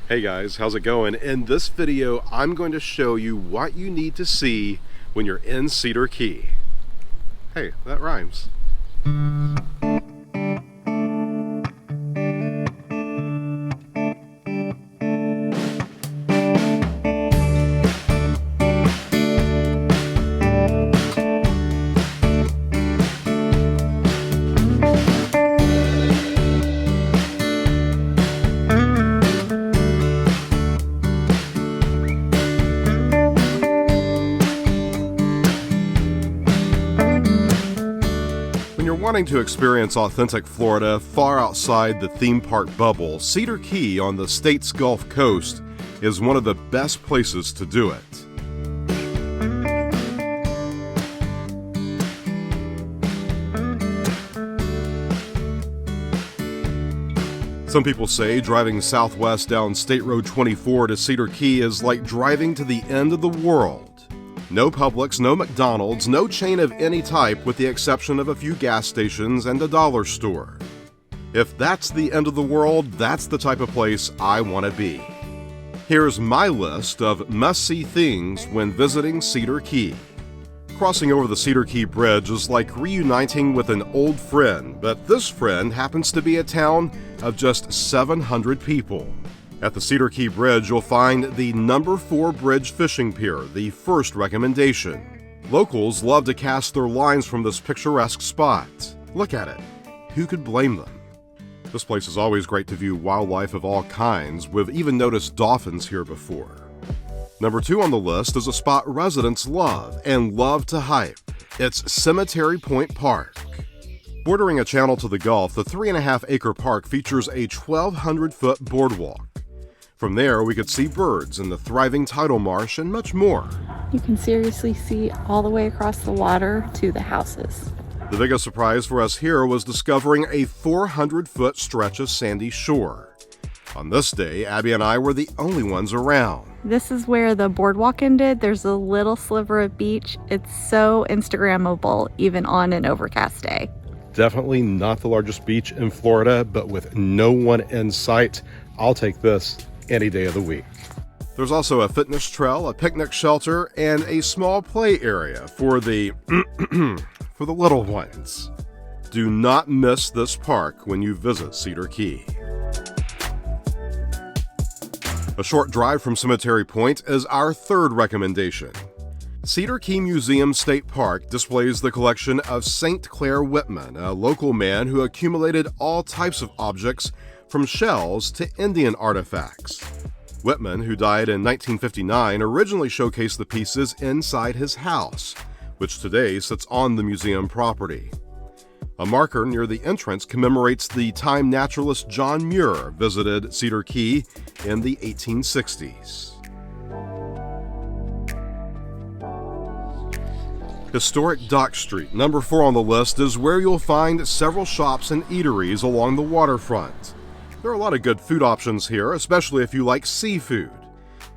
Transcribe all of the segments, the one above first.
Hey guys, how's it going? In this video, I'm going to show you what you need to see when you're in Cedar Key. Hey, that rhymes. Wanting to experience authentic Florida far outside the theme park bubble, Cedar Key on the state's Gulf Coast is one of the best places to do it. Some people say driving southwest down State Road 24 to Cedar Key is like driving to the end of the world. No Publix, no McDonald's, no chain of any type with the exception of a few gas stations and a dollar store. If that's the end of the world, that's the type of place I want to be. Here's my list of must-see things when visiting Cedar Key. Crossing over the Cedar Key Bridge is like reuniting with an old friend, but this friend happens to be a town of just 700 people. At the Cedar Key Bridge, you'll find the number 4 bridge fishing pier, the first recommendation. Locals love to cast their lines from this picturesque spot. Look at it. Who could blame them? This place is always great to view wildlife of all kinds. We've even noticed dolphins here before. Number 2 on the list is a spot residents love and love to hike. It's Cemetery Point Park. Bordering a channel to the Gulf, the 3.5-acre park features a 1,200-foot boardwalk. From there, we could see birds in the thriving tidal marsh and much more. You can seriously see all the way across the water to the houses. The biggest surprise for us here was discovering a 400-foot stretch of sandy shore. On this day, Abby and I were the only ones around. This is where the boardwalk ended. There's a little sliver of beach. It's so Instagrammable, even on an overcast day. Definitely not the largest beach in Florida, but with no one in sight, I'll take this any day of the week. There's also a fitness trail, a picnic shelter, and a small play area for the for the little ones. Do not miss this park when you visit Cedar Key. A short drive from Cemetery Point is our third recommendation. Cedar Key Museum State Park displays the collection of St. Clair Whitman, a local man who accumulated all types of objects from shells to Indian artifacts. Whitman, who died in 1959, originally showcased the pieces inside his house, which today sits on the museum property. A marker near the entrance commemorates the time naturalist John Muir visited Cedar Key in the 1860s. Historic Dock Street, number 4 on the list, is where you'll find several shops and eateries along the waterfront. There are a lot of good food options here, especially if you like seafood.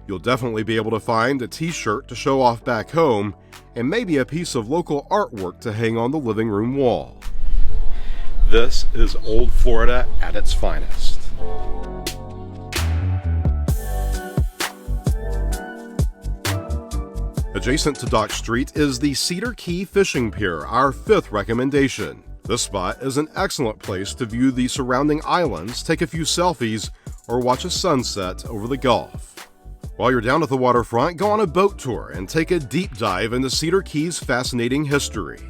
You'll definitely be able to find a t-shirt to show off back home, and maybe a piece of local artwork to hang on the living room wall. This is old Florida at its finest. Adjacent to Dock Street is the Cedar Key Fishing Pier, our 5th recommendation. This spot is an excellent place to view the surrounding islands, take a few selfies, or watch a sunset over the Gulf. While you're down at the waterfront, go on a boat tour and take a deep dive into Cedar Key's fascinating history.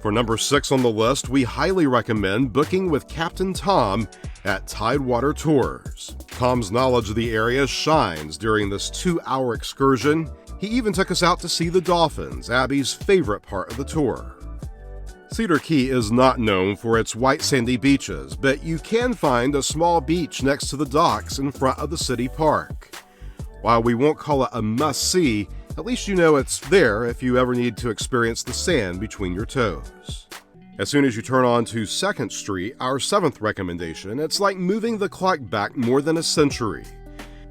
For number 6 on the list, we highly recommend booking with Captain Tom at TIDEWATER Tours. Tom's knowledge of the area shines during this 2-hour excursion. He even took us out to see the dolphins, Abby's favorite part of the tour. Cedar Key is not known for its white sandy beaches, but you can find a small beach next to the docks in front of the city park. While we won't call it a must-see, at least you know it's there if you ever need to experience the sand between your toes. As soon as you turn on to 2nd Street, our 7th recommendation, it's like moving the clock back more than a century.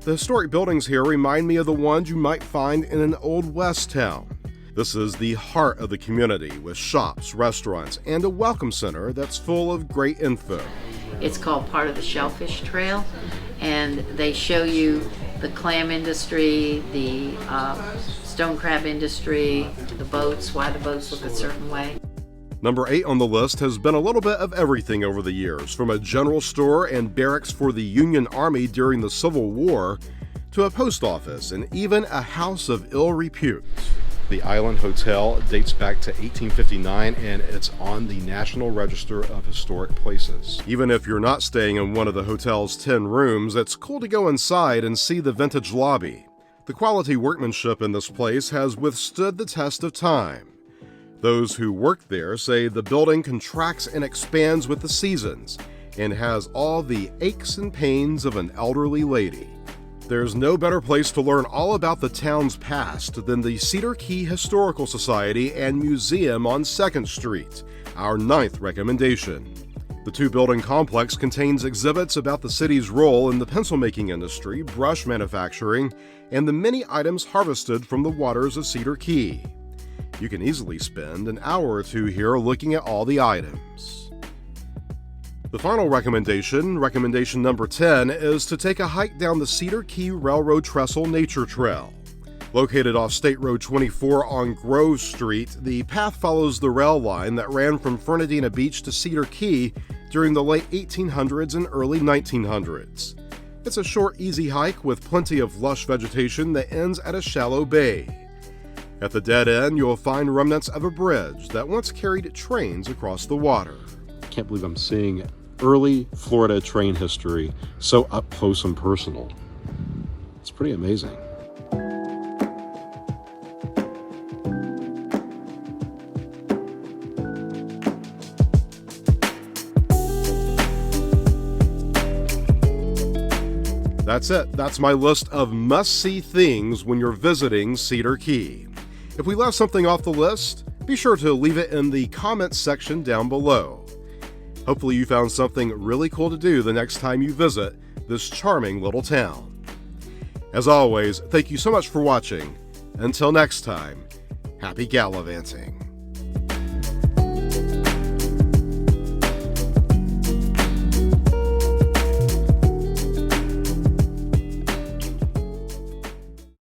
The historic buildings here remind me of the ones you might find in an old West town. This is the heart of the community with shops, restaurants, and a welcome center that's full of great info. It's called part of the Shellfish Trail, and they show you the clam industry, the stone crab industry, the boats, why the boats look a certain way. Number 8 on the list has been a little bit of everything over the years, from a general store and barracks for the Union Army during the Civil War, to a post office and even a house of ill repute. The Island Hotel dates back to 1859 and it's on the National Register of Historic Places. Even if you're not staying in one of the hotel's 10 rooms, it's cool to go inside and see the vintage lobby. The quality workmanship in this place has withstood the test of time. Those who work there say the building contracts and expands with the seasons and has all the aches and pains of an elderly lady. There's no better place to learn all about the town's past than the Cedar Key Historical Society and Museum on 2nd Street, our 9th recommendation. The two-building complex contains exhibits about the city's role in the pencil-making industry, brush manufacturing, and the many items harvested from the waters of Cedar Key. You can easily spend an hour or two here looking at all the items. The final recommendation number 10, is to take a hike down the Cedar Key Railroad Trestle Nature Trail. Located off State Road 24 on Grove Street, the path follows the rail line that ran from Fernandina Beach to Cedar Key during the late 1800s and early 1900s. It's a short, easy hike with plenty of lush vegetation that ends at a shallow bay. At the dead end, you'll find remnants of a bridge that once carried trains across the water. Can't believe I'm seeing early Florida train history so up close and personal. It's pretty amazing. That's it. That's my list of must-see things when you're visiting Cedar Key. If we left something off the list, be sure to leave it in the comments section down below. Hopefully you found something really cool to do the next time you visit this charming little town. As always, thank you so much for watching. Until next time, happy gallivanting.